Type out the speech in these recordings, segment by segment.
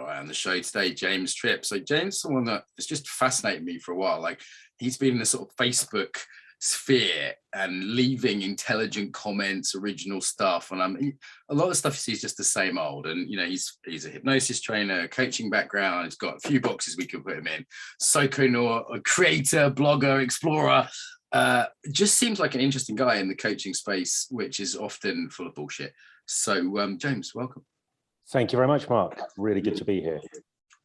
guy on the show today, James Tripp. So James, someone that has just fascinated me for a while. Like, he's been in the sort of Facebook sphere and leaving intelligent comments, original stuff, and a lot of stuff you see is just the same old. And you know, he's a hypnosis trainer, coaching background. He's got a few boxes we could put him in. Psychonaut, a creator, blogger, explorer. Just seems like an interesting guy in the coaching space, which is often full of bullshit. So James, welcome. Thank you very much, Mark. Really good to be here.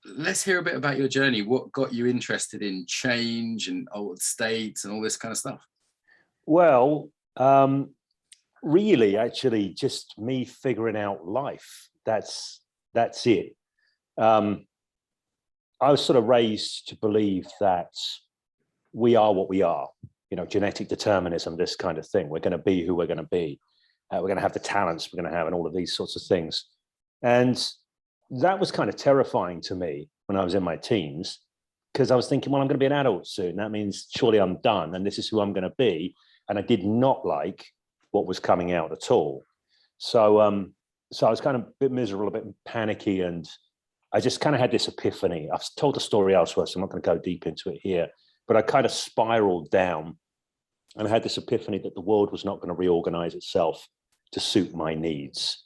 Let's hear a bit about your journey. What got you interested in change and old states and all this kind of stuff? Well, really, actually, just me figuring out life. That's it. I was sort of raised to believe that we are what we are. You know, genetic determinism, this kind of thing. We're going to be who we're going to be. We're going to have the talents we're going to have and all of these sorts of things. And that was kind of terrifying to me when I was in my teens, because I was thinking, well, I'm going to be an adult soon. That means surely I'm done and this is who I'm going to be. And I did not like what was coming out at all. So I was kind of a bit miserable, a bit panicky. And I just kind of had this epiphany. I've told the story elsewhere, so I'm not going to go deep into it here. But I kind of spiraled down and I had this epiphany that the world was not going to reorganize itself to suit my needs.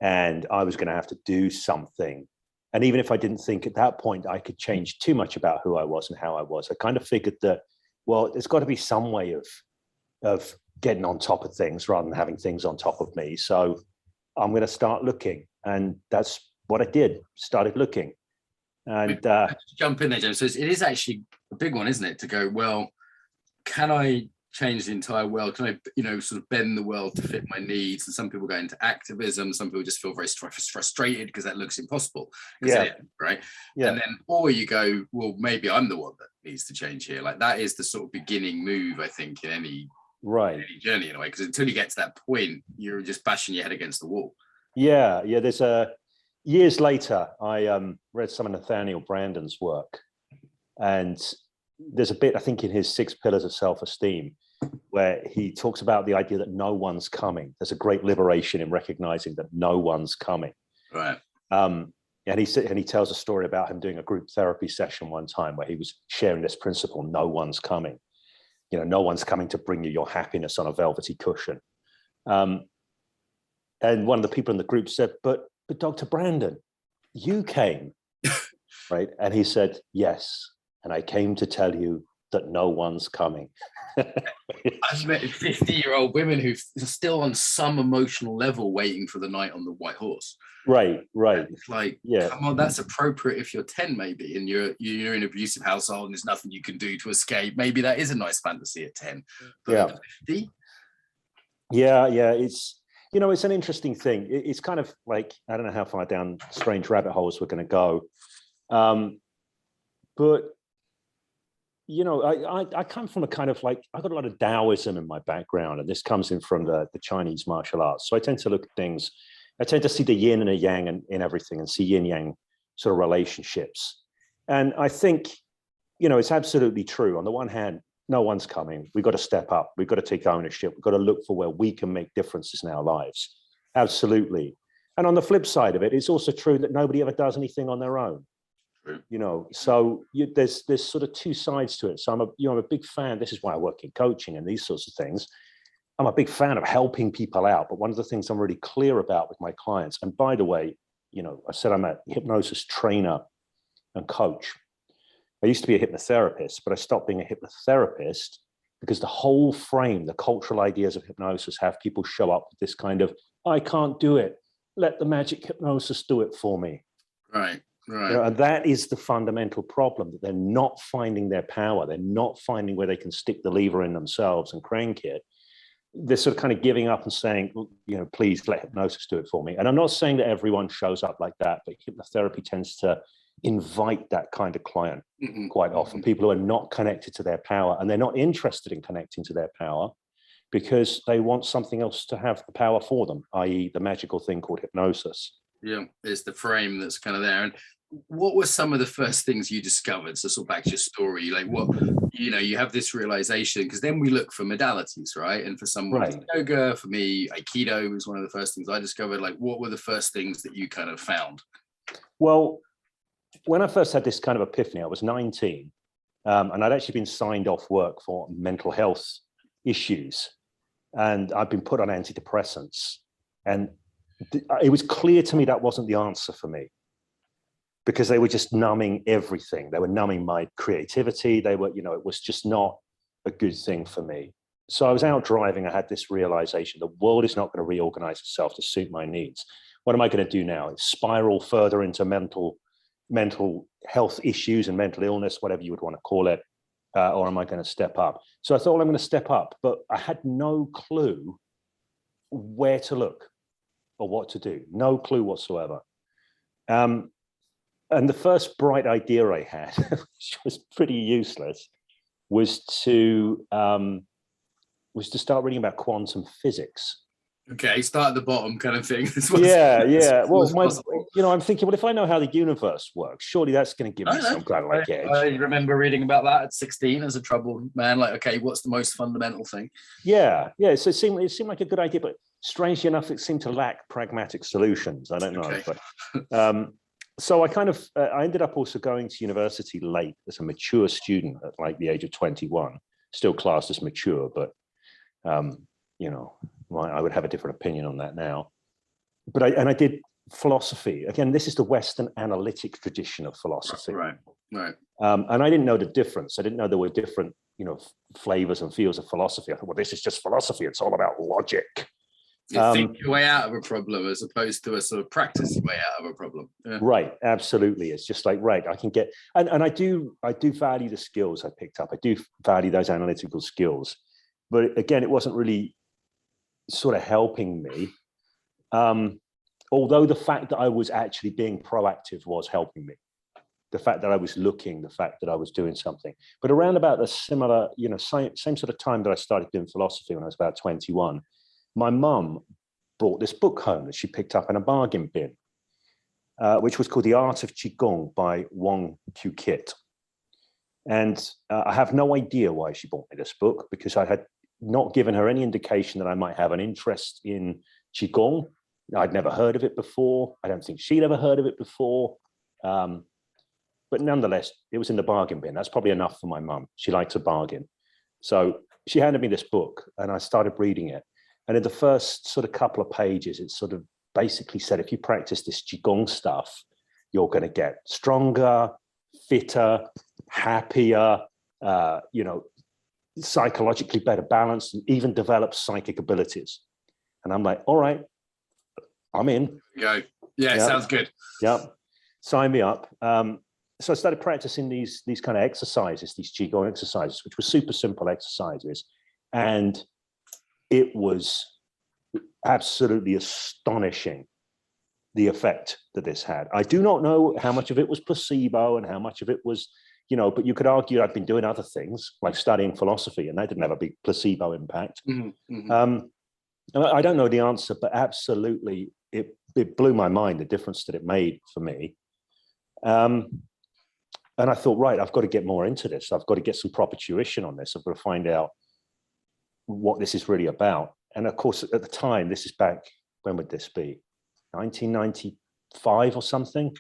And I was going to have to do something. And even if I didn't think at that point I could change too much about who I was and how I was, I kind of figured that, well, there's got to be some way of getting on top of things rather than having things on top of me. So I'm going to start looking. And that's what I did, started looking. And jump in there, James. So it is actually a big one, isn't it? To go, well, can I change the entire world? Can I, you know, sort of bend the world to fit my needs? And some people go into activism. Some people just feel very frustrated because that looks impossible. Yeah. Right. Yeah. And then, or you go, well, maybe I'm the one that needs to change here. Like, that is the sort of beginning move, I think, in any journey in a way. Because until you get to that point, you're just bashing your head against the wall. Yeah. There's years later, I read some of Nathaniel Branden's work, and there's a bit, I think, in his 6 Pillars of Self-Esteem, where he talks about the idea that no one's coming. There's a great liberation in recognizing that no one's coming. Right. And he tells a story about him doing a group therapy session one time where he was sharing this principle: no one's coming. You know, no one's coming to bring you your happiness on a velvety cushion. And one of the people in the group said, but Dr. Brandon, you came, right? And he said, yes. And I came to tell you that no one's coming. I've met 50-year-old women who are still on some emotional level waiting for the night on the white horse. Right. And it's like, yeah, come on, that's appropriate if you're 10 maybe, and you're in an abusive household and there's nothing you can do to escape. Maybe that is a nice fantasy at 10. But yeah. At 50? Yeah. It's, you know, it's an interesting thing. It's kind of like, I don't know how far down strange rabbit holes we're going to go. But you know, I come from a kind of like, I've got a lot of Taoism in my background, and this comes in from the Chinese martial arts. So I tend to look at things, I tend to see the yin and the yang in everything, and see yin yang sort of relationships. And I think, you know, it's absolutely true. On the one hand, no one's coming. We've got to step up. We've got to take ownership. We've got to look for where we can make differences in our lives. Absolutely. And on the flip side of it, it's also true that nobody ever does anything on their own. You know, so there's sort of two sides to it. So I'm a big fan. This is why I work in coaching and these sorts of things. I'm a big fan of helping people out. But one of the things I'm really clear about with my clients, and by the way, you know, I said I'm a hypnosis trainer and coach. I used to be a hypnotherapist, but I stopped being a hypnotherapist because the whole frame, the cultural ideas of hypnosis have people show up with this kind of, I can't do it. Let the magic hypnosis do it for me. Right. You know, and that is the fundamental problem, that they're not finding their power. They're not finding where they can stick the lever in themselves and crank it. They're sort of kind of giving up and saying, you know, please let hypnosis do it for me. And I'm not saying that everyone shows up like that, but hypnotherapy tends to invite that kind of client quite often. People who are not connected to their power, and they're not interested in connecting to their power because they want something else to have the power for them, i.e. the magical thing called hypnosis. Yeah, it's the frame that's kind of there. And what were some of the first things you discovered? So sort of back to your story, like what, you know, you have this realization, because then we look for modalities, right? And for someone, right, yoga, for me, aikido was one of the first things I discovered. Like, what were the first things that you kind of found? Well, when I first had this kind of epiphany, I was 19, and I'd actually been signed off work for mental health issues, and I'd been put on antidepressants, and it was clear to me that wasn't the answer for me, because they were just numbing everything. They were numbing my creativity. They were, it was just not a good thing for me. So I was out driving. I had this realization: the world is not going to reorganize itself to suit my needs. What am I going to do now? Spiral further into mental health issues and mental illness, whatever you would want to call it, or am I going to step up? So I thought, well, I'm going to step up, but I had no clue where to look or what to do. No clue whatsoever. And the first bright idea I had, which was pretty useless, was to start reading about quantum physics. Okay, start at the bottom, kind of thing. Yeah. Well, I'm thinking, well, if I know how the universe works, surely that's going to give me some kind of edge. I remember reading about that at 16 as a troubled man. Like, okay, what's the most fundamental thing? Yeah. So it seemed like a good idea, but strangely enough, it seemed to lack pragmatic solutions. I don't know, but so I ended up also going to university late as a mature student at like the age of 21, still classed as mature, but I would have a different opinion on that now. But I did philosophy. Again, this is the Western analytic tradition of philosophy. Right. And I didn't know the difference. I didn't know there were different, flavors and fields of philosophy. I thought, well, this is just philosophy. It's all about logic. You think your way out of a problem as opposed to a sort of practice way out of a problem. Yeah. Right, absolutely. It's just like, right, I can get, and I do value the skills I picked up. I do value those analytical skills. But again, it wasn't really sort of helping me. Although the fact that I was actually being proactive was helping me. The fact that I was looking, the fact that I was doing something. But around about the similar, same sort of time that I started doing philosophy when I was about 21, my mum brought this book home that she picked up in a bargain bin, which was called The Art of Qigong by Wong Q Kit. And I have no idea why she bought me this book, because I had not given her any indication that I might have an interest in Qigong. I'd never heard of it before. I don't think she'd ever heard of it before. But nonetheless, it was in the bargain bin. That's probably enough for my mum. She likes a bargain. So she handed me this book and I started reading it. And in the first sort of couple of pages, it sort of basically said, if you practice this Qigong stuff, you're going to get stronger, fitter, happier, psychologically better balanced, and even develop psychic abilities. And I'm like, all right, I'm in. Go. Yeah, yep. Sounds good. Yep. Sign me up. So I started practicing these kind of exercises, these Qigong exercises, which were super simple exercises. And it was absolutely astonishing, the effect that this had. I do not know how much of it was placebo and how much of it was, but you could argue I've been doing other things like studying philosophy, and that didn't have a big placebo impact. I don't know the answer, but absolutely it blew my mind, the difference that it made for me. And I thought, right, I've got to get more into this. I've got to get some proper tuition on this. I've got to find out what this is really about. And of course, at the time, this is back, when would this be? 1995 or something?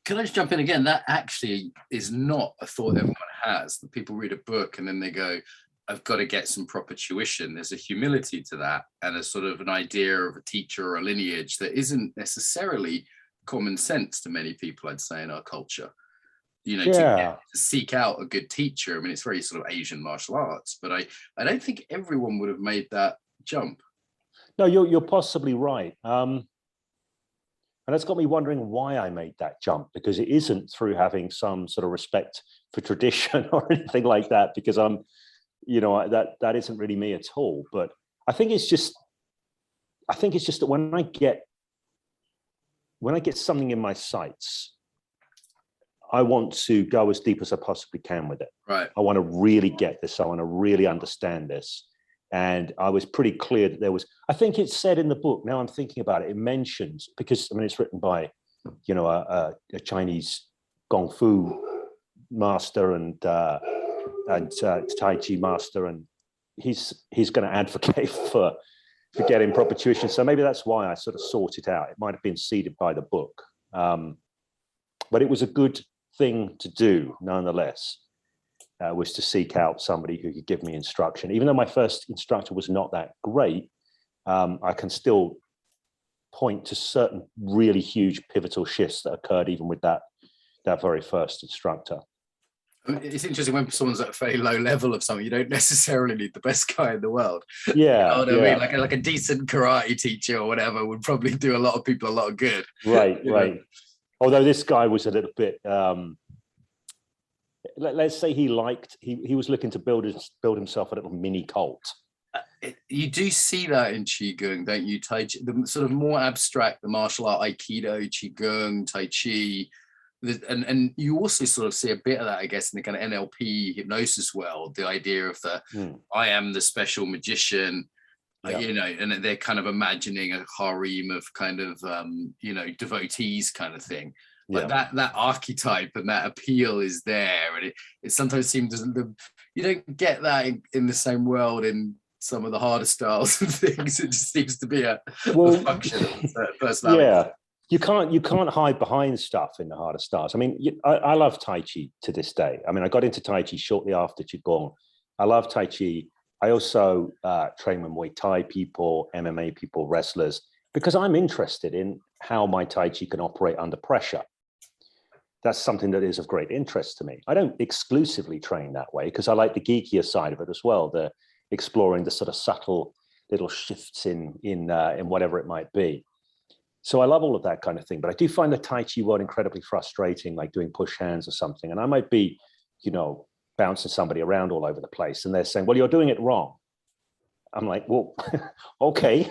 Can I just jump in again? That actually is not a thought everyone has. That people read a book and then they go, I've got to get some proper tuition. There's a humility to that and a sort of an idea of a teacher or a lineage that isn't necessarily common sense to many people, I'd say, in our culture. To seek out a good teacher. I mean, it's very sort of Asian martial arts, but I don't think everyone would have made that jump. No, you're possibly right. And that's got me wondering why I made that jump, because it isn't through having some sort of respect for tradition or anything like that, because I'm, that isn't really me at all. But I think it's just that when I get something in my sights, I want to go as deep as I possibly can with it. Right. I want to really get this. I want to really understand this. And I was pretty clear that there was, I think it's said in the book, now I'm thinking about it, it mentions, because it's written by, a Chinese Kung Fu master and Tai Chi master. And he's going to advocate for getting proper tuition. So maybe that's why I sort of sought it out. It might have been seeded by the book. But it was a good thing to do, nonetheless, was to seek out somebody who could give me instruction. Even though my first instructor was not that great, I can still point to certain really huge pivotal shifts that occurred even with that very first instructor. It's interesting when someone's at a very low level of something, you don't necessarily need the best guy in the world. Yeah, you know what I mean? Like a decent karate teacher or whatever would probably do a lot of people a lot of good. Right. Although this guy was a little bit, let's say he was looking to build himself a little mini cult. You do see that in Qigong, don't you? Tai Chi, the sort of more abstract, the martial art, aikido, Qigong, Tai Chi. And you also sort of see a bit of that, I guess, in the kind of NLP hypnosis world, the idea of I am the special magician, you know, and they're kind of imagining a harem of kind of, you know, devotees kind of thing. Like that archetype and that appeal is there. And it sometimes seems you don't get that in the same world in some of the harder styles and things. It just seems to be a function of personality. Yeah. You can't hide behind stuff in the harder styles. I mean, I love Tai Chi to this day. I mean, I got into Tai Chi shortly after Qigong. I love Tai Chi. I also train with Muay Thai people, MMA people, wrestlers, because I'm interested in how my Tai Chi can operate under pressure. That's something that is of great interest to me. I don't exclusively train that way because I like the geekier side of it as well, the exploring the sort of subtle little shifts in whatever it might be. So I love all of that kind of thing, but I do find the Tai Chi world incredibly frustrating, like doing push hands or something. And I might be, you know, bouncing somebody around all over the place and they're saying, well, you're doing it wrong. I'm like, well, okay,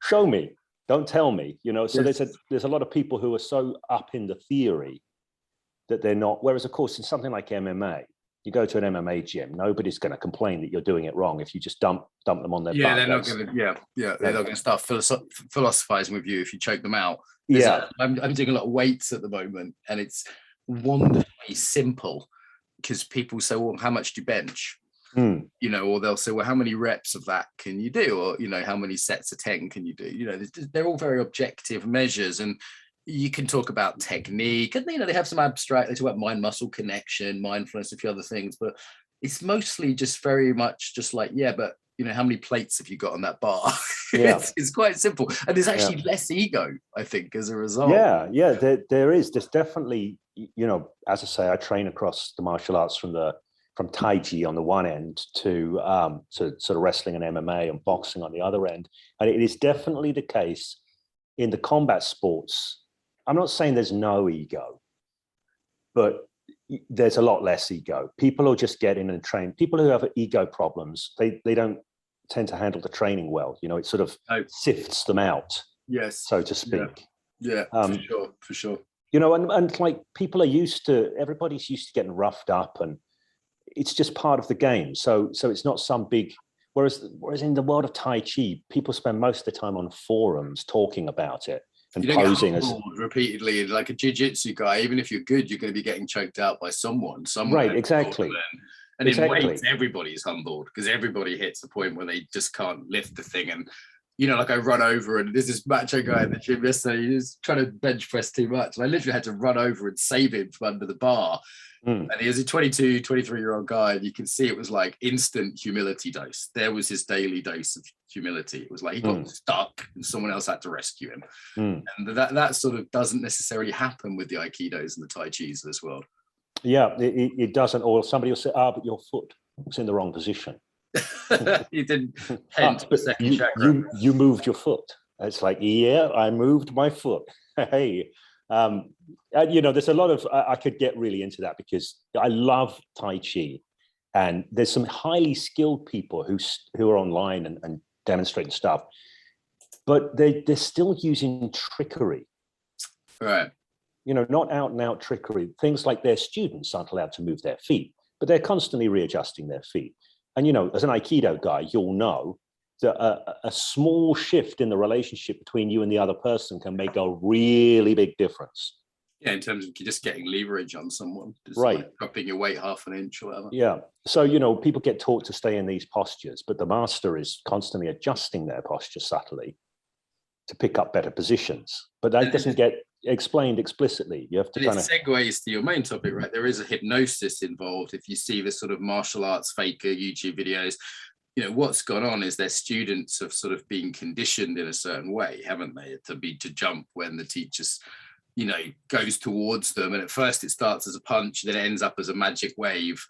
show me, don't tell me, you know. So there's a lot of people who are so up in the theory that they're not, whereas of course in something like MMA, you go to an MMA gym, nobody's going to complain that you're doing it wrong if you just dump them on their butt. They're not going to. They're not going to start philosophizing with you if you choke them out. I'm doing a lot of weights at the moment, and it's wonderfully simple because people say, "Well, how much do you bench?" You know, or they'll say, "Well, how many reps of that can you do?" Or you know, how many sets of 10 can you do? You know, they're all very objective measures, and you can talk about technique, and you know they have some abstract. They talk about mind-muscle connection, mindfulness, a few other things, but it's mostly just very much just like, but you know, how many plates have you got on that bar? It's quite simple, and there's actually less ego, I think, as a result. There's definitely, you know, as I say, I train across the martial arts from Tai Chi on the one end to sort of wrestling and MMA and boxing on the other end, and it is definitely the case in the combat sports. I'm not saying there's no ego, but there's a lot less ego. People will just get in and train. People who have ego problems, they don't tend to handle the training well. You know, it sort of sifts them out, so to speak. For sure. You know, and like everybody's used to getting roughed up, and it's just part of the game. So it's not some big. Whereas in the world of Tai Chi, people spend most of the time on forums talking about it. And you don't posing get humbled repeatedly, like a jiu-jitsu guy. Even if you're good, you're going to be getting choked out by someone. Right, exactly. And in weights, everybody's humbled because everybody hits a point where they just can't lift the thing. And you know, like I run over, and there's this macho guy in the gym yesterday. He was trying to bench press too much, and I literally had to run over and save him from under the bar. And he was a 22, 23-year-old guy, and you can see it was like instant humility dose. There was his daily dose of humility. It was like he got stuck and someone else had to rescue him. And that sort of doesn't necessarily happen with the aikidos and the tai chis of this world. Yeah, it doesn't. Or somebody will say, but your foot was in the wrong position. You didn't hint the second chakra. You moved your foot. It's like, I moved my foot. Hey. You know, there's a lot of, I could get really into that because I love Tai Chi, and there's some highly skilled people who are online and demonstrating stuff, but they're still using trickery. Right. You know, not out and out trickery. Things like their students aren't allowed to move their feet, but they're constantly readjusting their feet. And, you know, as an Aikido guy, you'll know that a small shift in the relationship between you and the other person can make a really big difference. Yeah, in terms of just getting leverage on someone. Just right. Like dropping your weight half an inch or whatever. Yeah. So, you know, people get taught to stay in these postures, but the master is constantly adjusting their posture subtly to pick up better positions. But that doesn't get explained explicitly. You have to and kind it of segues to your main topic, right? There is a hypnosis involved. If you see the sort of martial arts faker YouTube videos, you know, what's gone on is their students have sort of been conditioned in a certain way, haven't they, to jump when the teacher's, you know, goes towards them. And at first it starts as a punch, then it ends up as a magic wave.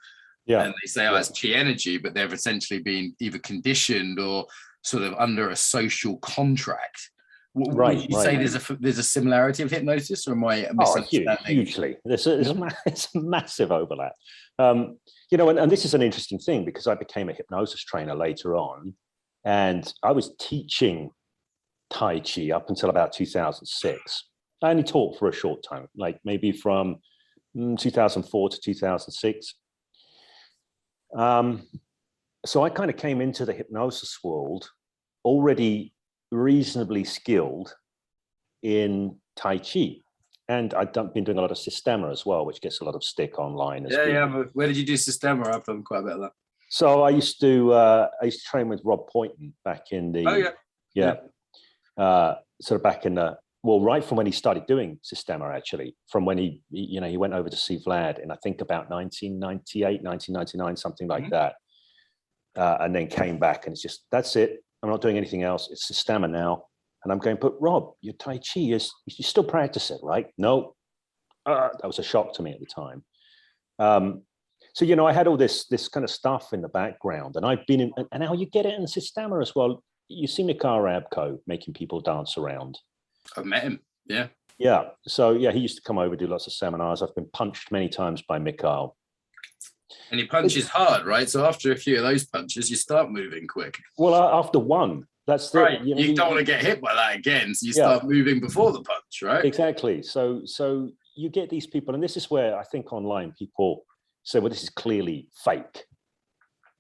yeah. And they say, oh, it's chi energy, but they've essentially been either conditioned or sort of under a social contract. Would you say there's a similarity of hypnosis, or am I misunderstanding? Hugely. There's a massive overlap. You know, and this is an interesting thing, because I became a hypnosis trainer later on, and I was teaching Tai Chi up until about 2006. I only taught for a short time, like maybe from 2004 to 2006. So I kind of came into the hypnosis world already reasonably skilled in Tai Chi. And I've been doing a lot of Systema as well, which gets a lot of stick online. But where did you do Systema? I've done quite a bit of that. So I used to train with Rob Poynton back in the sort of back in the, well, right from when he started doing Systema, actually, from when he went over to see Vlad in, I think, about 1998, 1999, something like that, and then came back, and it's just, that's it. I'm not doing anything else. It's Systema now. And I'm going, but Rob, your Tai Chi you still practice it, right? No. That was a shock to me at the time. So, you know, I had all this kind of stuff in the background, and I've been in, and now you get it in Systema as well. You see Mikhail Rabko making people dance around. I've met him. Yeah. Yeah. So, yeah, he used to come over, do lots of seminars. I've been punched many times by Mikhail. And he punches hard, right? So after a few of those punches, you start moving quick. Well, after one, that's right. You don't want to get hit by that again, so you start moving before the punch, right? Exactly. So you get these people, and this is where I think online people say, well, this is clearly fake.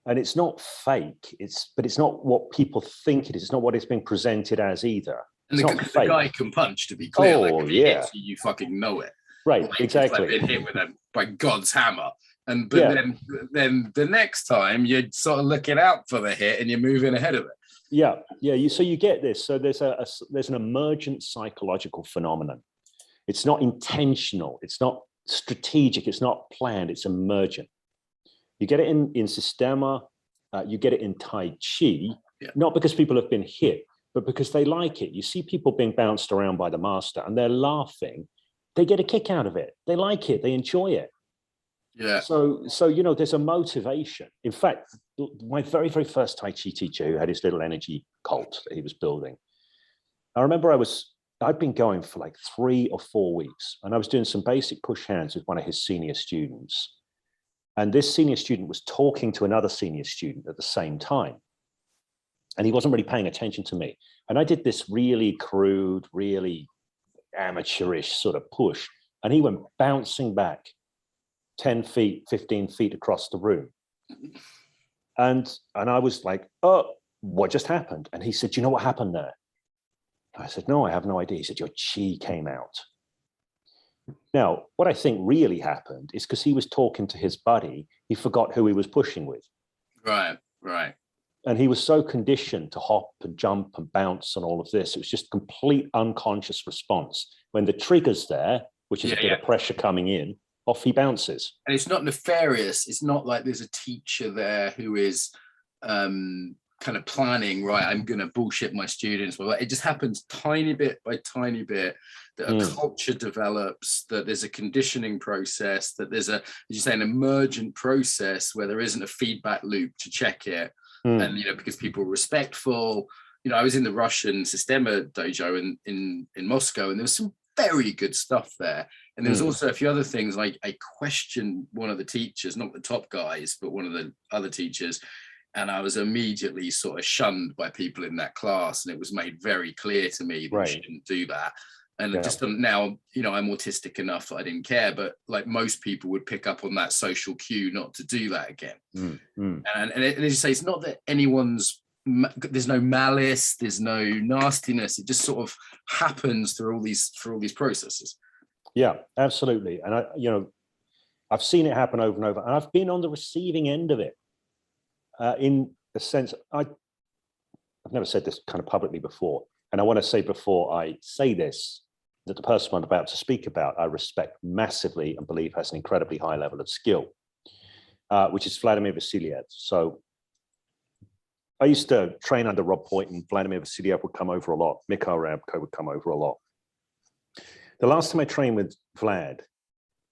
And it's not fake, but it's not what people think it is. It's not what it's being presented as either. And the guy can punch, to be clear. Like, if he hits you, you fucking know it. Right, like, exactly. It's like being hit with by God's hammer. Then the next time you're sort of looking out for the hit and you're moving ahead of it. Yeah. So you get this. So there's an emergent psychological phenomenon. It's not intentional. It's not strategic. It's not planned. It's emergent. You get it in Systema. You get it in Tai Chi. Yeah. Not because people have been hit, but because they like it. You see people being bounced around by the master, and they're laughing. They get a kick out of it. They like it. They enjoy it. Yeah. So you know, there's a motivation. In fact, my very, very first Tai Chi teacher, who had his little energy cult that he was building, I remember I'd been going for like 3 or 4 weeks, and I was doing some basic push hands with one of his senior students. And this senior student was talking to another senior student at the same time. And he wasn't really paying attention to me. And I did this really crude, really amateurish sort of push. And he went bouncing back 10 feet, 15 feet across the room. And I was like, oh, what just happened? And he said, do you know what happened there? I said, no, I have no idea. He said, your chi came out. Now, what I think really happened is because he was talking to his buddy, he forgot who he was pushing with. Right. And he was so conditioned to hop and jump and bounce and all of this. It was just complete unconscious response. When the trigger's there, which is a bit of pressure coming in, off he bounces. And it's not nefarious. It's not like there's a teacher there who is kind of planning, right, I'm going to bullshit my students. Well, it just happens tiny bit by tiny bit, that a culture develops, that there's a conditioning process, that there's as you say, an emergent process where there isn't a feedback loop to check it. And, you know, because people are respectful. You know, I was in the Russian Systema dojo in Moscow, and there was some very good stuff there. And there was also a few other things, like I questioned one of the teachers, not the top guys, but one of the other teachers. And I was immediately sort of shunned by people in that class. And it was made very clear to me that you shouldn't do that. And just now, you know, I'm autistic enough that I didn't care, but like most people would pick up on that social cue not to do that again. And as you say, it's not that there's no malice, there's no nastiness. It just sort of happens through all these processes. Yeah, absolutely. And I've seen it happen over and over, and I've been on the receiving end of it. In a sense, I've never said this kind of publicly before, and I want to say before I say this, that the person I'm about to speak about, I respect massively and believe has an incredibly high level of skill, which is Vladimir Vasiliev. So I used to train under Rob Point, and Vladimir Vasiliev would come over a lot. Mikhail Rabko would come over a lot. The last time I trained with Vlad,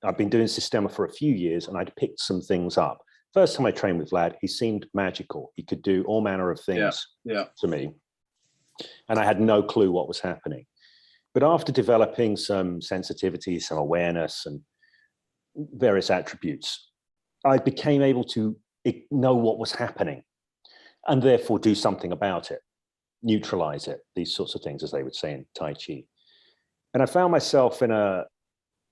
I've been doing Systema for a few years, and I'd picked some things up. First time I trained with Vlad, he seemed magical. He could do all manner of things to me, and I had no clue what was happening. But after developing some sensitivity, some awareness, and various attributes, I became able to know what was happening and therefore do something about it, neutralize it, these sorts of things, as they would say in Tai Chi. And I found myself in a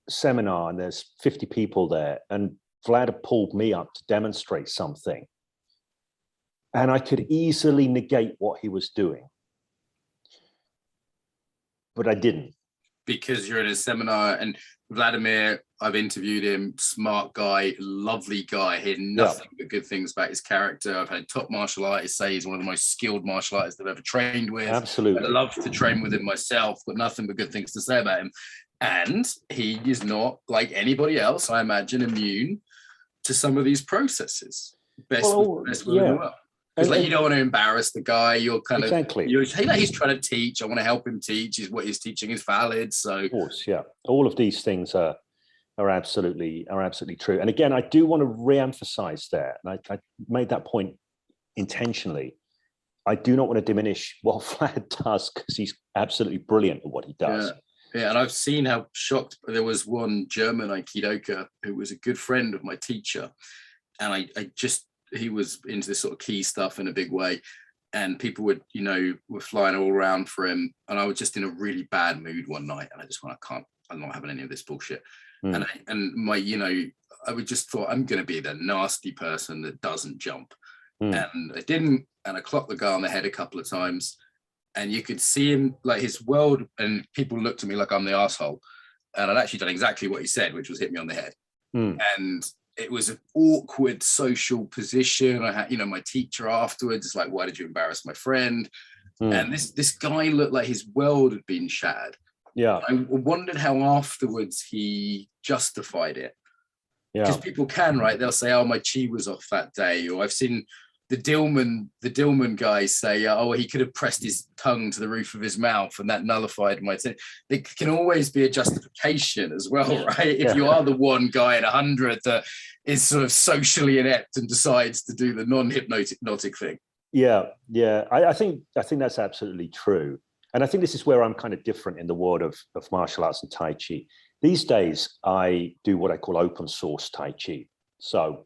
seminar, and there's 50 people there, and Vlad had pulled me up to demonstrate something. And I could easily negate what he was doing, but I didn't. Because you're in a seminar, and Vladimir, I've interviewed him, smart guy, lovely guy, heard nothing but good things about his character. I've had top martial artists say he's one of the most skilled martial artists I've ever trained with. Absolutely. I'd love to train with him myself, but nothing but good things to say about him. And he is not, like anybody else, I imagine, immune to some of these processes. Best will in the world. Because like, you don't want to embarrass the guy. You're kind of, he's trying to teach. I want to help him teach. What he's teaching is valid. So, of course, yeah, all of these things are absolutely true. And again, I do want to re-emphasize there, and I made that point intentionally. I do not want to diminish what Vlad does, because he's absolutely brilliant at what he does. Yeah, and I've seen how shocked. There was one German aikidoka who was a good friend of my teacher, and he was into this sort of key stuff in a big way, and people were flying all around for him, and I was just in a really bad mood one night, and I just went, I'm not having any of this bullshit. And I would just thought, I'm going to be the nasty person that doesn't jump. And I didn't, and I clocked the guy on the head a couple of times, and you could see him, like his world, and people looked at me like I'm the asshole, and I'd actually done exactly what he said, which was hit me on the head. And it was an awkward social position. I had, my teacher afterwards, like, why did you embarrass my friend? And this guy looked like his world had been shattered. Yeah. I wondered how afterwards he justified it. Because people can, right? They'll say, oh, my chi was off that day. Or I've seen the Dillman guy say, oh, he could have pressed his tongue to the roof of his mouth and that nullified my thing. There can always be a justification as well, right? If you are the one guy in 100 that is sort of socially inept and decides to do the non-hypnotic thing. I think that's absolutely true. And I think this is where I'm kind of different in the world of martial arts and Tai Chi. These days, I do what I call open source Tai Chi. So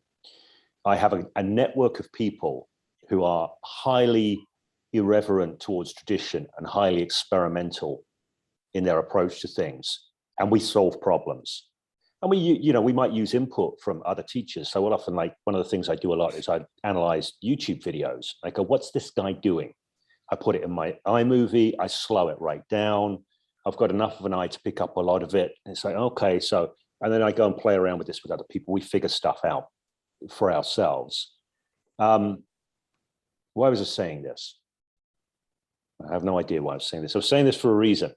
I have a network of people who are highly irreverent towards tradition and highly experimental in their approach to things. And we solve problems. And we might use input from other teachers. So we'll often, like, one of the things I do a lot is I analyze YouTube videos. I go, what's this guy doing? I put it in my iMovie, I slow it right down. I've got enough of an eye to pick up a lot of it. And it's like, okay, so, and then I go and play around with this with other people. We figure stuff out for ourselves. Why was I saying this? I have no idea why I was saying this. I was saying this for a reason.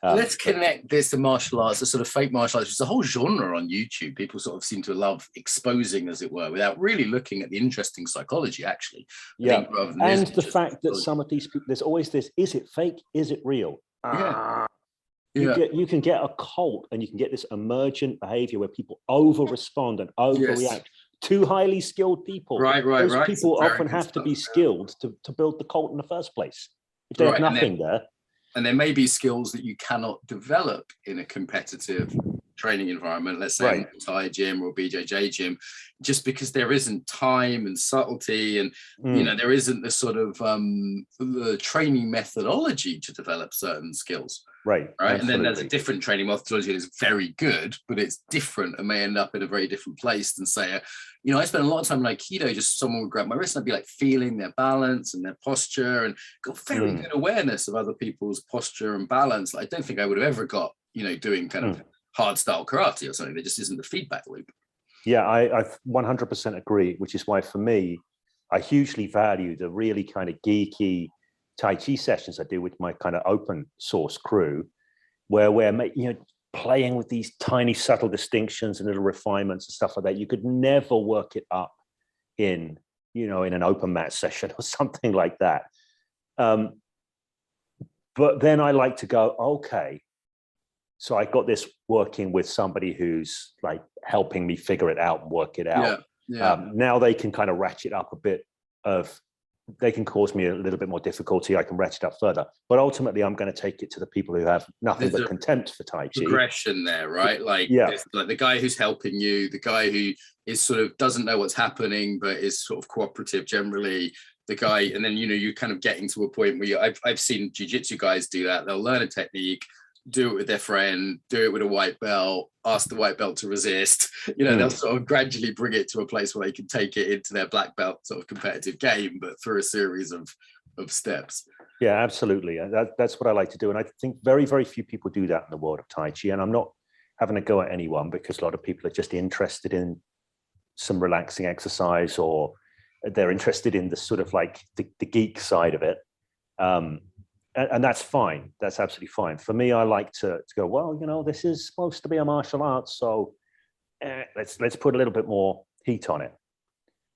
Let's connect this to martial arts, the sort of fake martial arts. It's a whole genre on YouTube. People sort of seem to love exposing, as it were, without really looking at the interesting psychology, actually. Yeah, and the fact that some of these people, there's always this, is it fake? Is it real? You can get a cult, and you can get this emergent behavior where people over-respond and overreact to highly skilled people. Those people often have to be skilled to build the cult in the first place. If there's nothing there. And there may be skills that you cannot develop in a competitive training environment, let's say a Thai gym or a BJJ gym, just because there isn't time and subtlety, and there isn't the sort of the training methodology to develop certain skills. Right. Absolutely. And then there's a different training methodology that is very good, but it's different and may end up in a very different place than, say, I spent a lot of time in Aikido, just someone would grab my wrist and I'd be like feeling their balance and their posture, and got very good awareness of other people's posture and balance. I don't think I would have ever got, doing kind of hard style karate or something. There just isn't the feedback loop. Yeah, I 100% agree, which is why for me, I hugely value the really kind of geeky Tai Chi sessions I do with my kind of open source crew, where we're playing with these tiny subtle distinctions and little refinements and stuff like that. You could never work it up in an open mat session or something like that. But then I like to go, okay, so I got this working with somebody who's like helping me figure it out and work it out. Now they can kind of ratchet up a bit they can cause me a little bit more difficulty. I can ratchet up further, but ultimately I'm going to take it to the people who have nothing but contempt for Tai Chi. Progression there, right? Like the guy who's helping you, the guy who is sort of doesn't know what's happening, but is sort of cooperative generally. The guy, and then you're kind of getting to a point where I've seen jiu-jitsu guys do that. They'll learn a technique, do it with their friend, do it with a white belt, ask the white belt to resist. They'll sort of gradually bring it to a place where they can take it into their black belt sort of competitive game, but through a series of steps. Yeah, absolutely. That's what I like to do. And I think very, very few people do that in the world of Tai Chi. And I'm not having a go at anyone, because a lot of people are just interested in some relaxing exercise, or they're interested in the sort of like the geek side of it. And that's fine. That's absolutely fine. For me, I like to go, well, this is supposed to be a martial arts, so let's put a little bit more heat on it.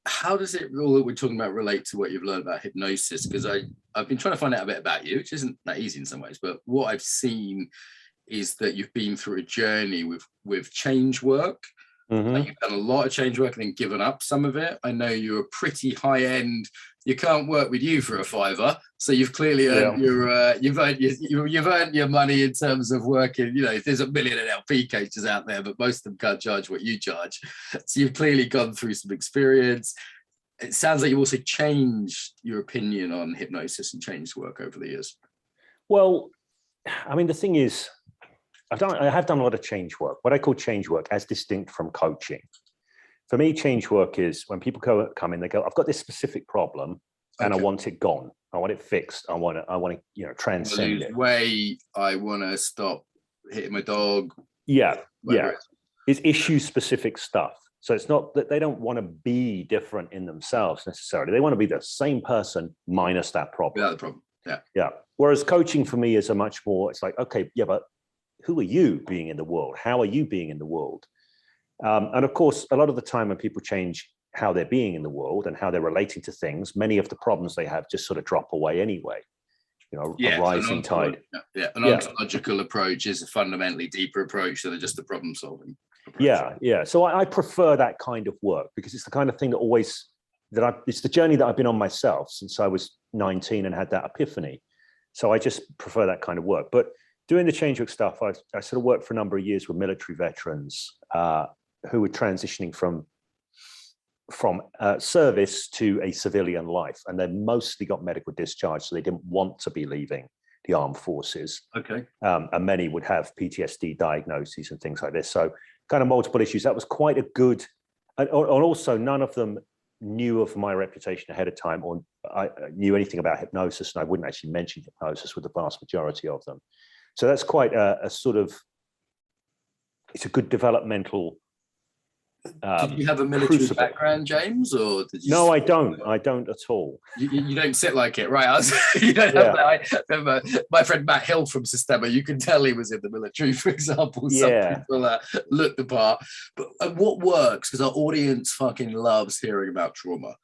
How does it, all that we're talking about, relate to what you've learned about hypnosis? Because I've been trying to find out a bit about you, which isn't that easy in some ways, but what I've seen is that you've been through a journey with change work. Like you've done a lot of change work and then given up some of it. I know you're a pretty high end. You can't work with you for a $5, so you've clearly earned you've earned your money in terms of working. There's a million NLP coaches out there, but most of them can't charge what you charge. So you've clearly gone through some experience. It sounds like you've also changed your opinion on hypnosis and changed work over the years. Well, I mean, the thing is, I have done a lot of change work, what I call change work, as distinct from coaching. For me, change work is when people come in, they go, I've got this specific problem and I want it gone. I want it fixed. I want to transcend it. I want to stop hitting my dog. Yeah. It's issue specific stuff. So it's not that they don't want to be different in themselves necessarily. They want to be the same person minus that problem. Without the problem. Yeah. Whereas coaching for me is a much more, it's like, okay, yeah, but who are you being in the world? How are you being in the world? And of course, a lot of the time when people change how they're being in the world and how they're relating to things, many of the problems they have just sort of drop away anyway. A rising tide. An ontological approach is a fundamentally deeper approach than just the problem solving approach. Yeah. So I prefer that kind of work, because it's the kind of thing it's the journey that I've been on myself since I was 19 and had that epiphany. So I just prefer that kind of work. But doing the change work stuff, I sort of worked for a number of years with military veterans who were transitioning from service to a civilian life, and they mostly got medical discharge, so they didn't want to be leaving the armed forces. Okay. And many would have PTSD diagnoses and things like this. So kind of multiple issues. That was quite a good, and also none of them knew of my reputation ahead of time, or I knew anything about hypnosis, and I wouldn't actually mention hypnosis with the vast majority of them. So that's quite a sort of, it's a good developmental. Did you have a military background, James, or did you? No, I don't at all. You don't sit like it, right? You don't have that. I remember my friend Matt Hill from Systema. You can tell he was in the military, for example. Some people look the part. But what works? Because our audience fucking loves hearing about trauma.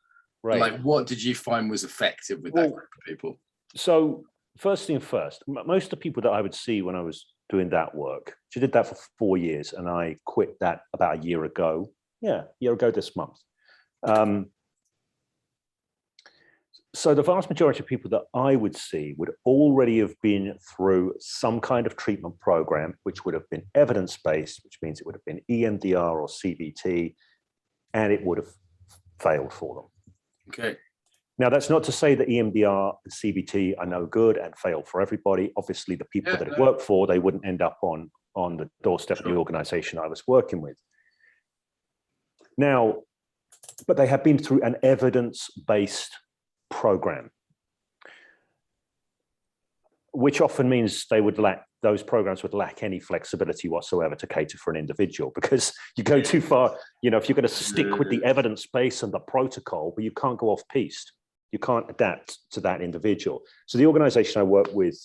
Right. Like, what did you find was effective with that group of people? So first thing first, most of the people that I would see when I was doing that work, she did that for 4 years, and I quit that about a year ago. Yeah, a year ago this month. So the vast majority of people that I would see would already have been through some kind of treatment program, which would have been evidence-based, which means it would have been EMDR or CBT, and it would have failed for them. Okay. Now, that's not to say that EMDR and CBT are no good and fail for everybody. Obviously, the people that it worked for, they wouldn't end up on the doorstep of the organization I was working with. Now, but they have been through an evidence-based program, which often means those programs would lack any flexibility whatsoever to cater for an individual, because you go too far. If you're going to stick with the evidence base and the protocol, but you can't go off piste. You can't adapt to that individual. So the organization I work with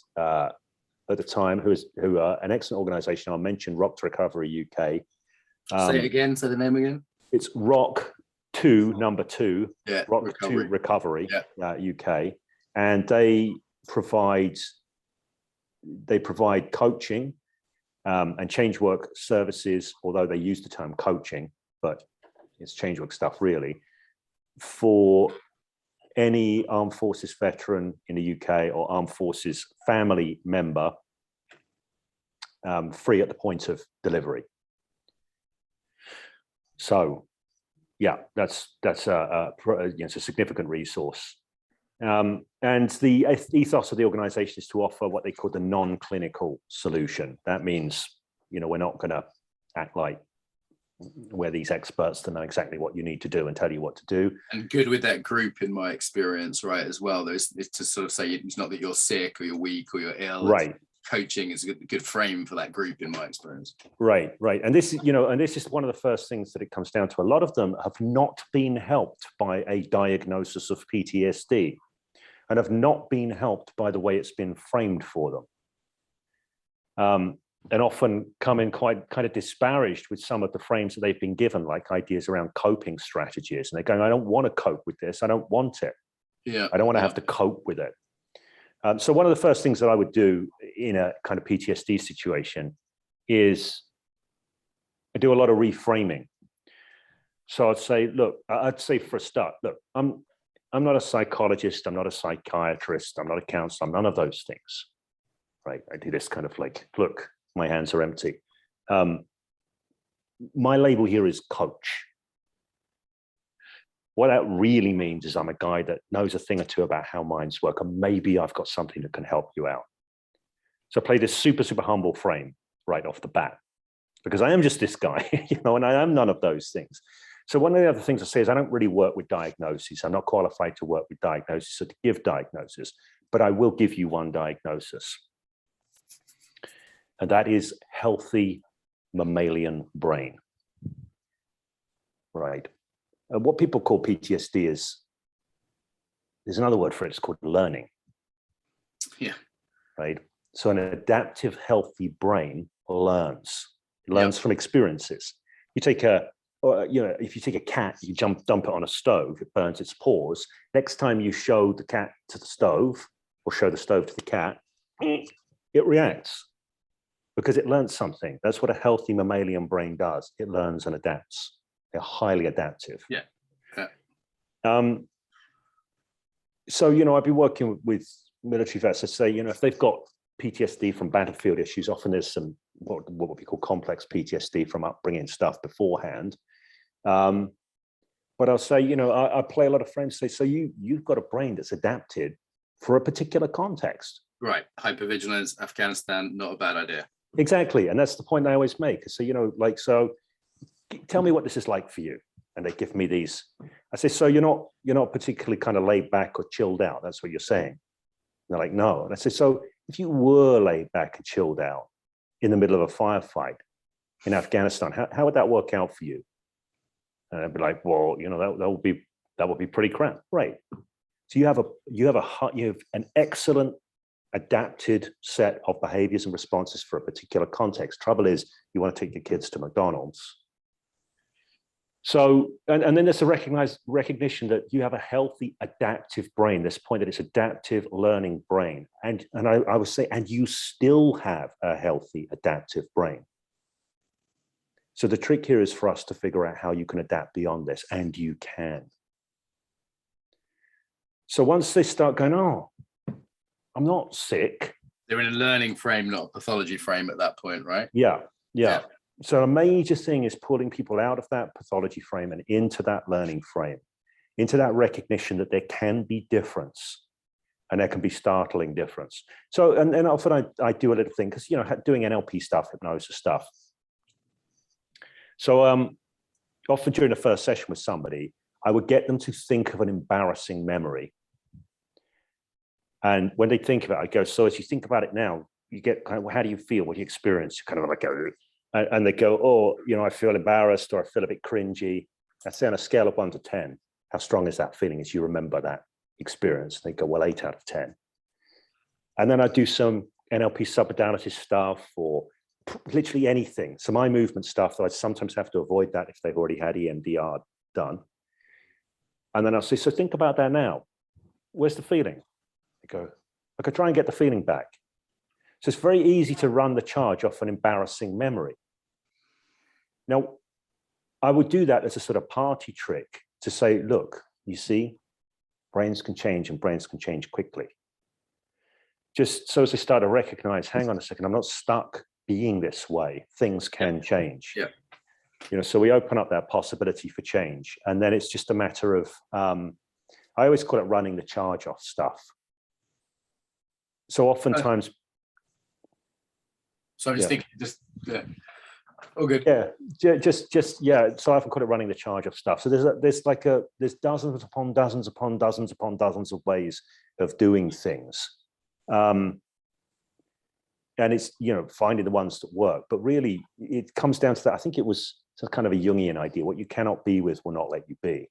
at the time, who are an excellent organization. I'll mention Rock to Recovery UK. Say it again. Say the name again. It's Rock 2, number 2, yeah, Rock recovery. 2 Recovery, yeah. UK. And they provide coaching and change work services, although they use the term coaching, but it's change work stuff really, for any armed forces veteran in the UK or armed forces family member, free at the point of delivery. So, yeah, that's a significant resource. And the ethos of the organization is to offer what they call the non-clinical solution. That means, we're not going to act like we're these experts that know exactly what you need to do and tell you what to do. And good with that group, in my experience, right, as well. It's to sort of say it's not that you're sick or you're weak or you're ill. Right. Coaching is a good frame for that group, in my experience. Right. And this is one of the first things that it comes down to. A lot of them have not been helped by a diagnosis of PTSD and have not been helped by the way it's been framed for them. And often come in quite kind of disparaged with some of the frames that they've been given, like ideas around coping strategies. And they're going, I don't want to cope with this. I don't want it. Yeah. I don't want to have to cope with it. So one of the first things that I would do in a kind of PTSD situation is I do a lot of reframing. So I'd say for a start, look, I'm not a psychologist. I'm not a psychiatrist. I'm not a counselor. I'm none of those things, right? I do this kind of like, look, my hands are empty. My label here is coach. What that really means is I'm a guy that knows a thing or two about how minds work, and maybe I've got something that can help you out. So I play this super, super humble frame right off the bat, because I am just this guy, and I am none of those things. So one of the other things I say is I don't really work with diagnoses. I'm not qualified to work with diagnoses or to give diagnosis, but I will give you one diagnosis. And that is healthy mammalian brain, right? And what people call PTSD there's another word for it, it's called learning. Yeah. Right? So an adaptive, healthy brain learns. It learns from experiences. You take if you take a cat, you dump it on a stove, it burns its paws. Next time you show the cat to the stove or show the stove to the cat, it reacts because it learns something. That's what a healthy mammalian brain does. It learns and adapts. They're highly adaptive. Yeah. So, I've been working with military vets. I say, if they've got PTSD from battlefield issues, often there's some what we call complex PTSD from upbringing stuff beforehand. But I'll say, I play a lot of frames. Say, so you've got a brain that's adapted for a particular context. Right. Hypervigilance, Afghanistan, not a bad idea. Exactly. And that's the point I always make. So, so tell me what this is like for you. And they give me these. I say, so you're not particularly kind of laid back or chilled out. That's what you're saying. And they're like, no. And I say, so if you were laid back and chilled out in the middle of a firefight in Afghanistan, how would that work out for you? And I'd be like, well, that would be pretty crap. Right. So you have an excellent adapted set of behaviors and responses for a particular context. Trouble is, you want to take your kids to McDonald's. So, and then there's a recognition that you have a healthy adaptive brain, this point that it's adaptive learning brain. And I would say, and you still have a healthy adaptive brain. So the trick here is for us to figure out how you can adapt beyond this, and you can. So once they start going, oh, I'm not sick. They're in a learning frame, not a pathology frame at that point, right? Yeah. So a major thing is pulling people out of that pathology frame and into that learning frame, into that recognition that there can be difference and there can be startling difference. So, and often I do a little thing because, doing NLP stuff, hypnosis stuff. So often during the first session with somebody, I would get them to think of an embarrassing memory. And when they think about it, I go, so as you think about it now, you get kind of, how do you feel? What do you experience? You kind of like, and they go, oh, I feel embarrassed or I feel a bit cringy. I say on a scale of 1 to 10, how strong is that feeling as you remember that experience? They go, well, 8 out of 10. And then I do some NLP submodality stuff or literally anything. So my movement stuff that I sometimes have to avoid that if they've already had EMDR done. And then I'll say, so think about that now. Where's the feeling? I go, I could try and get the feeling back. So it's very easy to run the charge off an embarrassing memory. Now, I would do that as a sort of party trick to say, look, you see, brains can change and brains can change quickly. Just so as they start to recognize, hang on a second, I'm not stuck being this way. Things can change. Yeah. You know, so we open up that possibility for change. And then it's just a matter of, I always call it running the charge off stuff. So oftentimes. So I'm just thinking, oh, good. Yeah, yeah. So I often call it running the charge of stuff. So there's dozens upon dozens upon dozens upon dozens of ways of doing things, and it's, you know, finding the ones that work. But really, it comes down to that. I think it was kind of a Jungian idea: what you cannot be with will not let you be.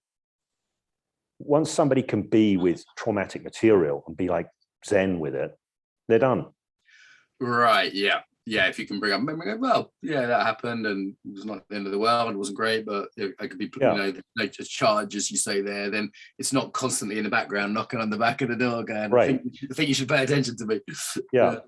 Once somebody can be with traumatic material and be like Zen with it, they're done. Right. Yeah. Yeah, if you can bring up, well, yeah, that happened, and it was not the end of the world. It wasn't great, but I could be, you know, just charge, as you say there. Then it's not constantly in the background knocking on the back of the door, going, right. I think you should pay attention to me. Yeah.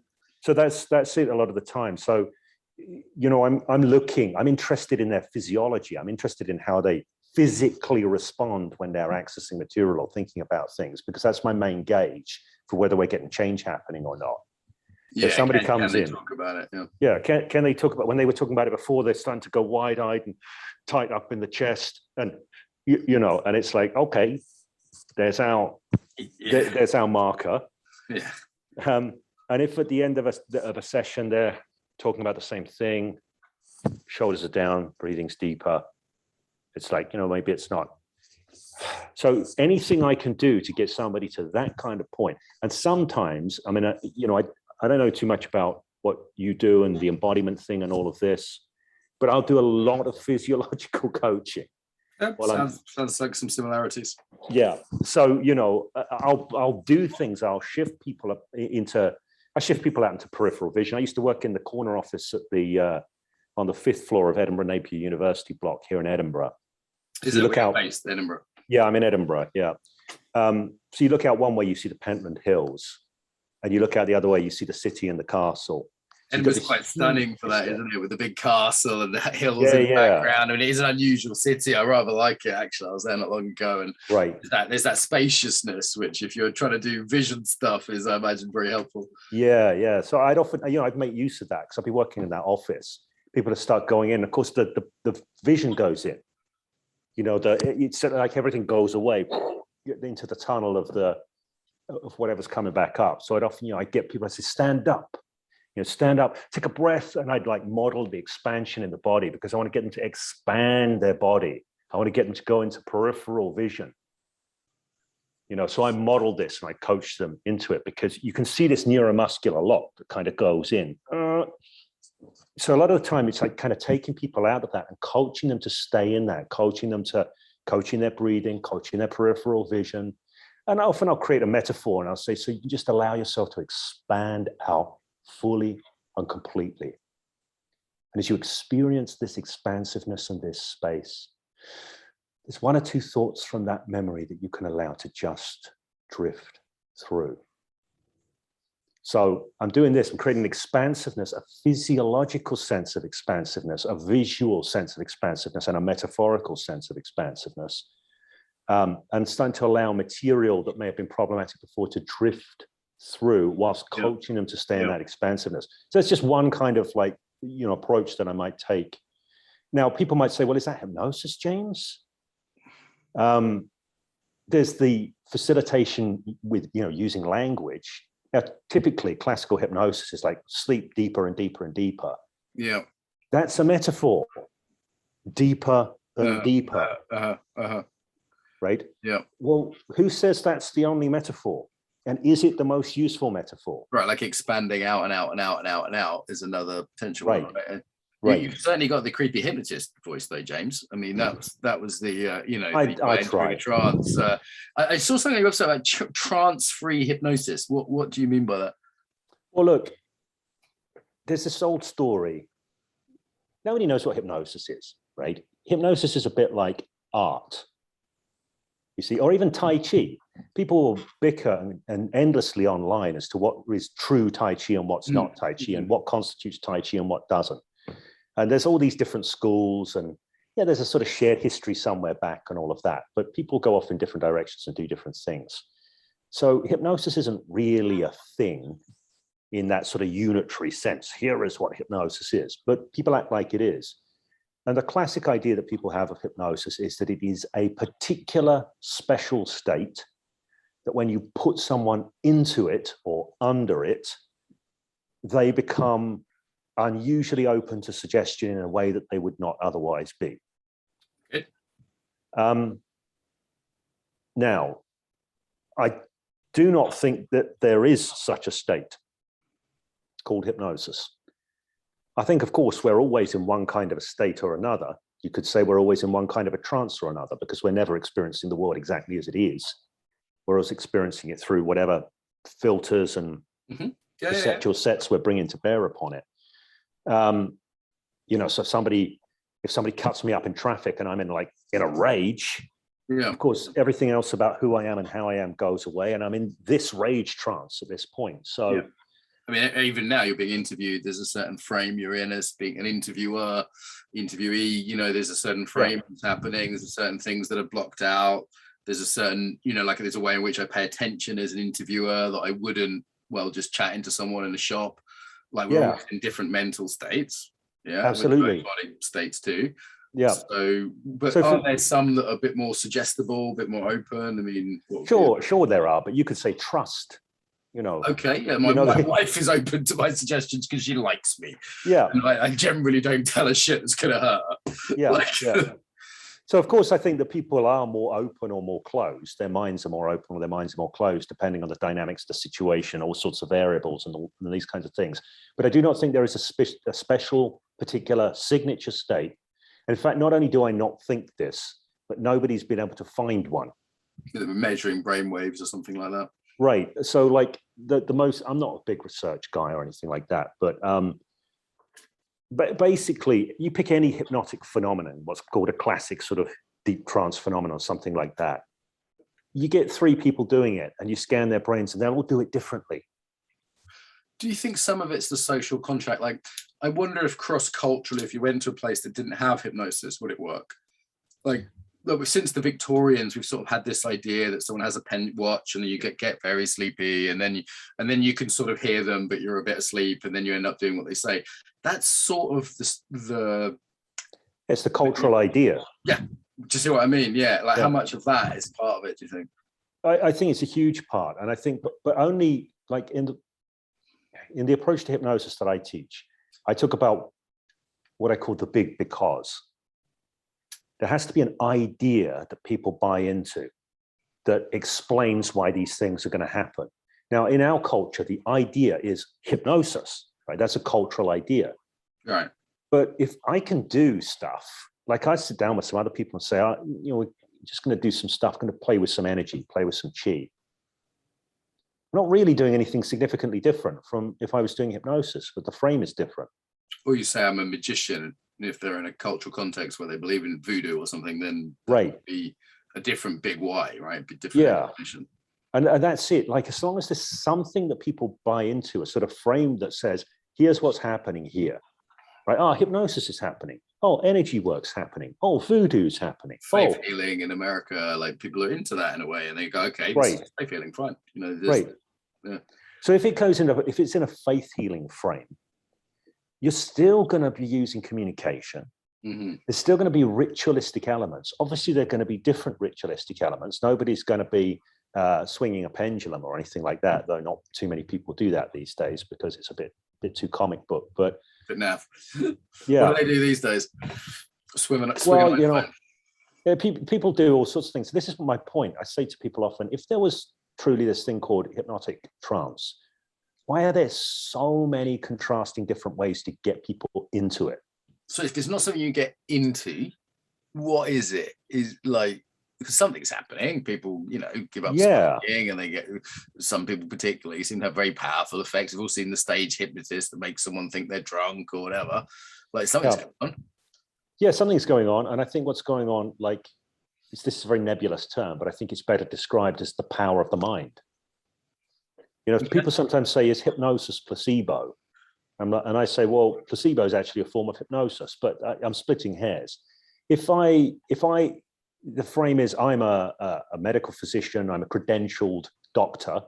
So that's it a lot of the time. So, you know, I'm interested in their physiology. I'm interested in how they physically respond when they're accessing material or thinking about things, because that's my main gauge for whether we're getting change happening or not. Yeah, if somebody comes in, talk about it. Yeah, can they talk about when they were talking about it before? They're starting to go wide-eyed and tight up in the chest, and you know, and it's like, okay, there's our marker. Yeah. And if at the end of a session they're talking about the same thing, shoulders are down, breathing's deeper, it's like, you know, maybe it's not. So anything I can do to get somebody to that kind of point, and sometimes, I mean, you know, I don't know too much about what you do and the embodiment thing and all of this, but I'll do a lot of physiological coaching. Yep, sounds like some similarities. Yeah. So, you know, I'll do things. I'll shift people out into peripheral vision. I used to work in the corner office at on the 5th floor of Edinburgh Napier University block here in Edinburgh. Is it where you're based, Edinburgh? Yeah, I'm in Edinburgh. Yeah. So you look out one way, you see the Pentland Hills. And you look out the other way, you see the city and the castle. So Edinburgh's quite stunning for that, isn't it? With the big castle and the hills in the background. I mean, it is an unusual city. I rather like it, actually. I was there not long ago. And there's that spaciousness, which if you're trying to do vision stuff is, I imagine, very helpful. Yeah. So I'd often, you know, I'd make use of that because I'd be working in that office. People would start going in. Of course, the vision goes in. You know, it's like everything goes away into the tunnel of whatever's coming back up. So I'd often, you know, I'd get people, I say, stand up, take a breath. And I'd like model the expansion in the body because I want to get them to expand their body. I want to get them to go into peripheral vision. You know, so I modeled this and I coached them into it because you can see this neuromuscular lock that kind of goes in. So a lot of the time it's like kind of taking people out of that and coaching them to stay in that, coaching their breathing, coaching their peripheral vision. And often I'll create a metaphor and I'll say, so you can just allow yourself to expand out fully and completely. And as you experience this expansiveness and this space, there's one or two thoughts from that memory that you can allow to just drift through. So I'm doing this, I'm creating an expansiveness, a physiological sense of expansiveness, a visual sense of expansiveness, and a metaphorical sense of expansiveness. And starting to allow material that may have been problematic before to drift through whilst coaching them to stay in that expansiveness. So it's just one kind of like, you know, approach that I might take. Now, people might say, well, is that hypnosis, James? There's the facilitation with, you know, using language. Now, typically classical hypnosis is like sleep deeper and deeper and deeper. Yeah. That's a metaphor. Deeper and deeper. Right? Yeah. Well, who says that's the only metaphor? And is it the most useful metaphor? Right, like expanding out and out and out and out and out is another potential one. Right. You've certainly got the creepy hypnotist voice, though, James. I mean, that was the you know, I tried. Trance. I saw something on your website about trance-free hypnosis. What do you mean by that? Well, look, there's this old story. Nobody knows what hypnosis is, right? Hypnosis is a bit like art, you see, or even Tai Chi. People will bicker and endlessly online as to what is true Tai Chi and what's not Tai Chi, and what constitutes Tai Chi and what doesn't. And there's all these different schools, and yeah, there's a sort of shared history somewhere back and all of that, but people go off in different directions and do different things. So hypnosis isn't really a thing in that sort of unitary sense. Here is what hypnosis is, but people act like it is. And the classic idea that people have of hypnosis is that it is a particular special state that when you put someone into it or under it, they become unusually open to suggestion in a way that they would not otherwise be. Okay. Now, I do not think that there is such a state called hypnosis. I think, of course, we're always in one kind of a state or another. You could say we're always in one kind of a trance or another, because we're never experiencing the world exactly as it is. We're always experiencing it through whatever filters and perceptual sets we're bringing to bear upon it. You know, so if somebody cuts me up in traffic and I'm in a rage, of course, everything else about who I am and how I am goes away, and I'm in this rage trance at this point. So, I mean, even now you're being interviewed, there's a certain frame you're in as being an interviewer, interviewee, you know, there's a certain frame that's happening, there's certain things that are blocked out, there's a certain, you know, like there's a way in which I pay attention as an interviewer that I wouldn't, well, just chatting to someone in a shop. Like we're all in different mental states. Yeah, absolutely. Body states too. Yeah. So, but are there some that are a bit more suggestible, a bit more open? I mean, sure there are, but you could say trust. You know. Okay. Yeah, my wife is open to my suggestions because she likes me. Yeah. And I generally don't tell her shit that's gonna hurt her. Yeah. So of course, I think that people are more open or more closed. Their minds are more open or their minds are more closed, depending on the dynamics, the situation, all sorts of variables and these kinds of things. But I do not think there is a special particular signature state. In fact, not only do I not think this, but nobody's been able to find one. Measuring brain waves or something like that. Right. So like the most, I'm not a big research guy or anything like that, but basically you pick any hypnotic phenomenon, what's called a classic sort of deep trance phenomenon, something like that. You get 3 people doing it and you scan their brains and they'll all do it differently. Do you think some of it's the social contract? Like, I wonder if cross-culturally, if you went to a place that didn't have hypnosis, would it work? Like, look, since the Victorians, we've sort of had this idea that someone has a pen watch and then you get very sleepy, and then you can sort of hear them, but you're a bit asleep, and then you end up doing what they say. That's sort of it's the cultural idea. Yeah. Do you see what I mean? Yeah. Like, how much of that is part of it, do you think? I think it's a huge part. And I think, but only like in the approach to hypnosis that I teach, I talk about what I call the big because. There has to be an idea that people buy into that explains why these things are going to happen. Now, in our culture, the idea is hypnosis, right? That's a cultural idea. Right. But if I can do stuff, like I sit down with some other people and say, we're just going to do some stuff, going to play with some energy, play with some chi. I'm not really doing anything significantly different from if I was doing hypnosis, but the frame is different. Or you say I'm a magician. If they're in a cultural context where they believe in voodoo or something, then right, would be a different big why, right? Be different. Yeah, and that's it. Like, as long as there's something that people buy into, a sort of frame that says, here's what's happening here, right? Hypnosis is happening. Energy work's happening. Voodoo's happening. Faith healing in America, like people are into that in a way, and they go, okay, this is faith healing, fine. You know, right. Yeah. So if it's in a faith healing frame, you're still going to be using communication. Mm-hmm. There's still going to be ritualistic elements. Obviously, there are going to be different ritualistic elements. Nobody's going to be swinging a pendulum or anything like that, though not too many people do that these days because it's a bit too comic book. But naff. Yeah. What do they do these days? Swimming. Well, you know, people do all sorts of things. This is my point. I say to people often, if there was truly this thing called hypnotic trance, why are there so many contrasting different ways to get people into it? So if it's not something you get into, what is it? Is like because something's happening. People, you know, give up Yeah. smoking, and they get, some people particularly seem to have very powerful effects. We've all seen the stage hypnotist that makes someone think they're drunk or whatever. Like something's going on. Yeah, something's going on. And I think what's going on, like, this is a very nebulous term, but I think it's better described as the power of the mind. You know, people sometimes say, is hypnosis placebo? And I say, well, placebo is actually a form of hypnosis, but I'm splitting hairs. The frame is, I'm a medical physician, I'm a credentialed doctor,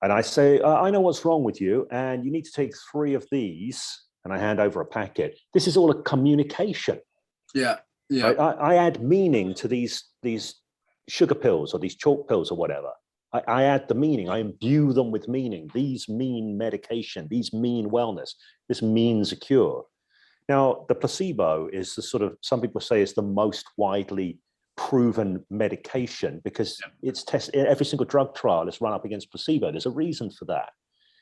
and I say, I know what's wrong with you, and you need to take 3 of these, and I hand over a packet. This is all a communication. Yeah, yeah. Right? I add meaning to these sugar pills or these chalk pills or whatever. I add the meaning. I imbue them with meaning. These mean medication. These mean wellness. This means a cure. Now, the placebo is the sort of, some people say, is the most widely proven medication because it's tested. Every single drug trial is run up against placebo. There's a reason for that.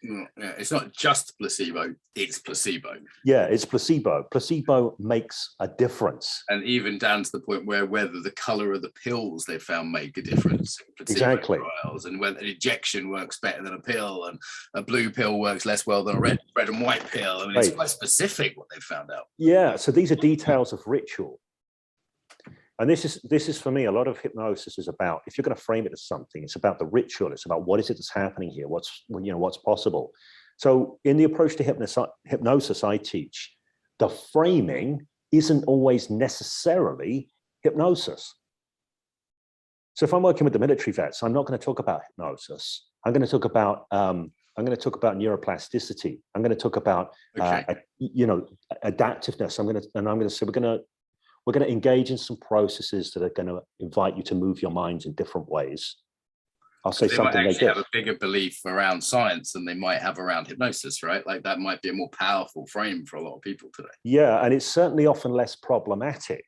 Yeah, it's not just placebo, it's placebo. Yeah, it's placebo. Placebo makes a difference. And even down to the point where whether the color of the pills they found make a difference in placebo Exactly. trials, and whether an injection works better than a pill, and a blue pill works less well than a red and white pill. I mean, it's quite specific what they found out. Yeah, so these are details of ritual. And this is for me, a lot of hypnosis is about, if you're going to frame it as something, it's about the ritual. It's about what is it that's happening here? What's possible? So in the approach to hypnosis I teach, the framing isn't always necessarily hypnosis. So if I'm working with the military vets, I'm not going to talk about hypnosis. I'm going to talk about neuroplasticity. I'm going to talk about adaptiveness. I'm going to say we're going to engage in some processes that are going to invite you to move your minds in different ways. I'll say something like this. They might actually have a bigger belief around science than they might have around hypnosis, right? Like that might be a more powerful frame for a lot of people today. Yeah, and it's certainly often less problematic.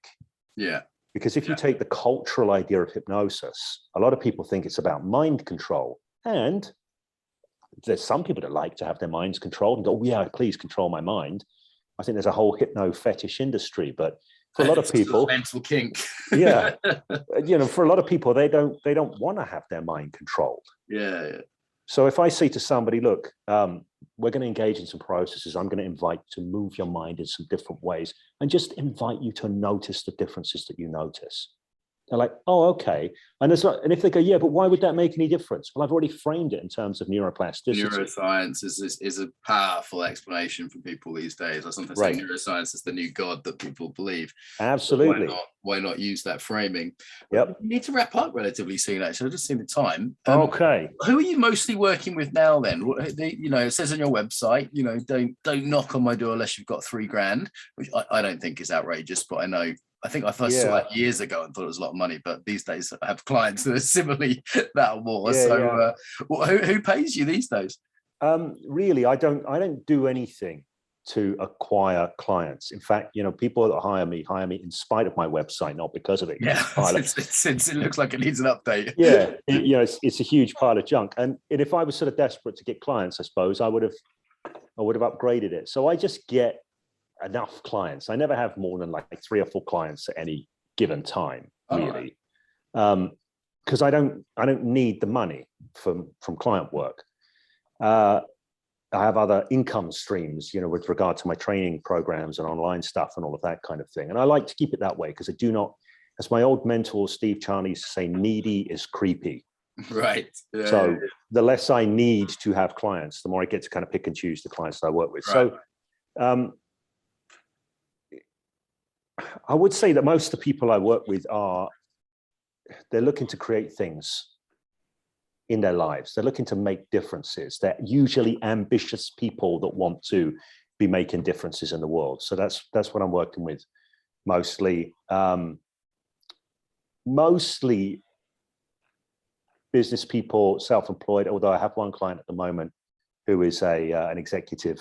Yeah. Because if you take the cultural idea of hypnosis, a lot of people think it's about mind control. And there's some people that like to have their minds controlled and go, oh, yeah, please control my mind. I think there's a whole hypno fetish industry, but for a lot of people, mental kink. Yeah, for a lot of people, they don't want to have their mind controlled. Yeah. So if I say to somebody, look, we're going to engage in some processes. I'm going to invite you to move your mind in some different ways, and just invite you to notice the differences that you notice. They're like, oh, okay. And if they go, yeah, but why would that make any difference? Well, I've already framed it in terms of neuroplasticity. Neuroscience is a powerful explanation for people these days. I sometimes say neuroscience is the new God that people believe. Absolutely. Why not use that framing? Yep. We need to wrap up relatively soon, actually. I've just seen the time. Okay. Who are you mostly working with now then? It says on your website, don't knock on my door unless you've got $3,000, which I don't think is outrageous, but I think I first saw that years ago and thought it was a lot of money, but these days I have clients that are similarly that or more. Who pays you these days? Really, I don't do anything to acquire clients. In fact, people that hire me in spite of my website, not because of it. Yeah, since it looks like it needs an update. Yeah, it's a huge pile of junk. And if I was sort of desperate to get clients, I suppose I would have upgraded it. So I just get enough clients. I never have more than like 3 or 4 clients at any given time, really, because I don't need the money from client work. I have other income streams, with regard to my training programs and online stuff and all of that kind of thing. And I like to keep it that way because I do not, as my old mentor Steve Charney used to say, needy is creepy. Right. Yeah, so the less I need to have clients, the more I get to kind of pick and choose the clients that I work with. Right. So I would say that most of the people I work with they're looking to create things in their lives. They're looking to make differences. They're usually ambitious people that want to be making differences in the world. So that's what I'm working with mostly. Mostly business people, self-employed, although I have one client at the moment who is an executive,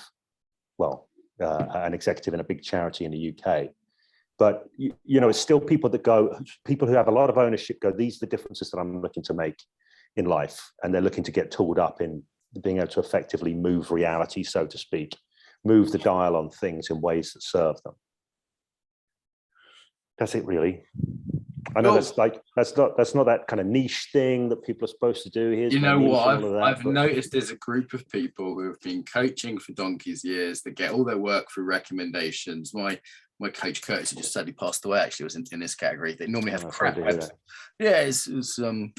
an executive in a big charity in the UK. But, it's still people who have a lot of ownership go, these are the differences that I'm looking to make in life. And they're looking to get tooled up in being able to effectively move reality, so to speak, move the dial on things in ways that serve them. That's it, really. I know that's not that kind of niche thing that people are supposed to do. Here's you know what? I've but noticed there's a group of people who have been coaching for donkey's years that get all their work through recommendations. My coach Curtis, who just sadly passed away, actually was in this category. They normally have crap websites. Yeah, it's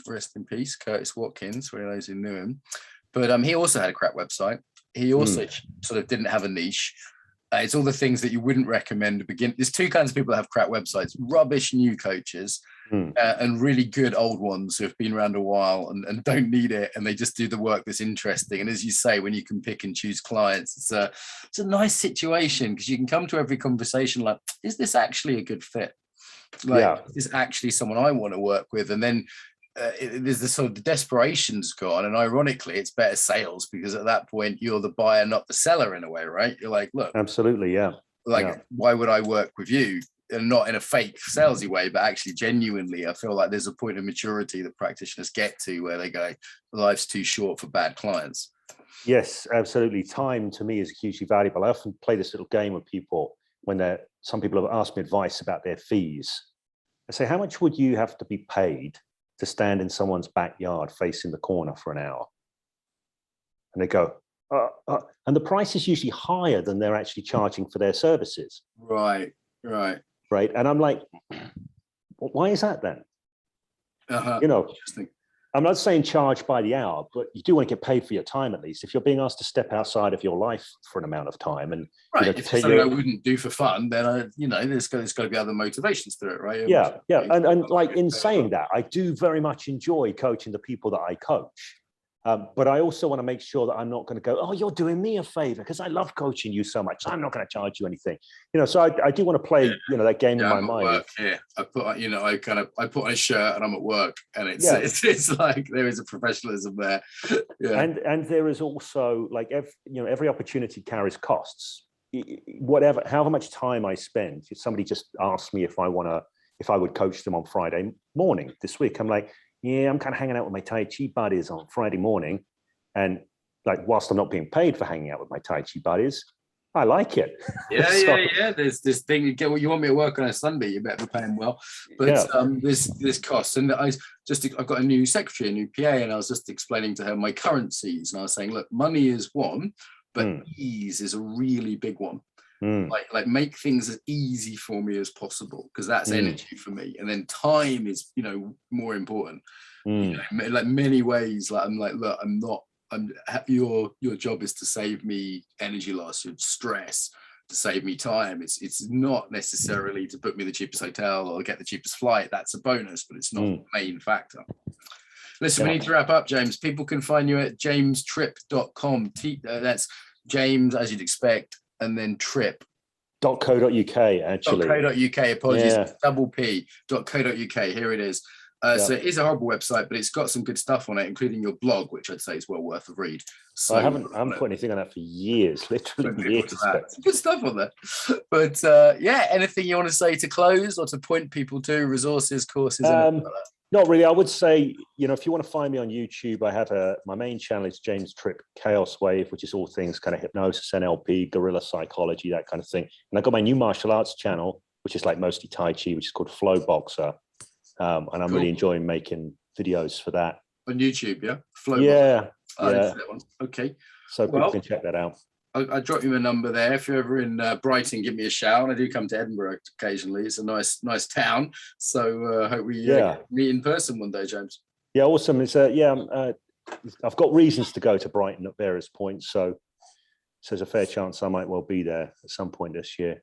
rest in peace, Curtis Watkins, for those who knew him. But he also had a crap website. He also sort of didn't have a niche. It's all the things that you wouldn't recommend to begin. There's two kinds of people that have crap websites: rubbish new coaches and really good old ones who have been around a while and don't need it, and they just do the work that's interesting. And as you say, when you can pick and choose clients, it's a nice situation, because you can come to every conversation like, is this actually a good fit? Like, is this actually someone I want to work with? And then there's the sort of the desperation's gone, and ironically it's better sales, because at that point you're the buyer, not the seller, in a way, right? You're like, look, absolutely, why would I work with you? And not in a fake salesy way, but actually genuinely, I feel like there's a point of maturity that practitioners get to where they go, life's too short for bad clients. Yes, absolutely. Time to me is hugely valuable. I often play this little game with people when some people have asked me advice about their fees. I say, how much would you have to be paid to stand in someone's backyard facing the corner for an hour? And they go, and the price is usually higher than they're actually charging for their services. Right. And I'm like, why is that then? I'm not saying charge by the hour, but you do want to get paid for your time, at least. If you're being asked to step outside of your life for an amount of time, and if it's something I wouldn't do for fun, then there's got to be other motivations to it, right? And like, in saying that, I do very much enjoy coaching the people that I coach. But I also want to make sure that I'm not going to go, oh, you're doing me a favor because I love coaching you so much, so I'm not going to charge you anything. So I do want to play, that game in my mind. Work here. I put on a shirt and I'm at work, and it's like there is a professionalism there. Yeah. And there is also, like, every opportunity carries costs. However much time I spend, if somebody just asks me if I would coach them on Friday morning this week, I'm like, yeah, I'm kind of hanging out with my Tai Chi buddies on Friday morning. And like, whilst I'm not being paid for hanging out with my Tai Chi buddies, I like it. Yeah. There's this thing, you want me to work on a Sunday, you better be paying well. But there's costs. And I've got a new secretary, a new PA, and I was just explaining to her my currencies. And I was saying, look, money is one, but ease is a really big one. Like make things as easy for me as possible, because that's energy for me. And then time is, more important. Like many ways, like I'm like, look, your job is to save me energy loss, stress, to save me time. It's not necessarily to book me the cheapest hotel or get the cheapest flight. That's a bonus, but it's not the main factor. Listen, we need to wrap up, James. People can find you at jamestripp.com. That's James, as you'd expect, and then Tripp. .co.uk, actually. .co.uk, apologies, double P.co.uk, here it is. So it is a horrible website, but it's got some good stuff on it, including your blog, which I'd say is well worth a read. So I haven't put anything on that for years, literally years. Good stuff on there. But anything you want to say to close, or to point people to, resources, courses? Not really. I would say, if you want to find me on YouTube, I have my main channel is James Tripp Chaos Wave, which is all things kind of hypnosis, NLP, guerrilla psychology, that kind of thing. And I've got my new martial arts channel, which is like mostly Tai Chi, which is called Flow Boxer. And I'm really enjoying making videos for that. On YouTube, yeah? Flow Boxer. That one. Okay. So people can check that out. I'll drop you my number there. If you're ever in Brighton, give me a shout. I do come to Edinburgh occasionally. It's a nice town. So hope we meet in person one day, James. Yeah, awesome. It's I've got reasons to go to Brighton at various points. So there's a fair chance I might well be there at some point this year.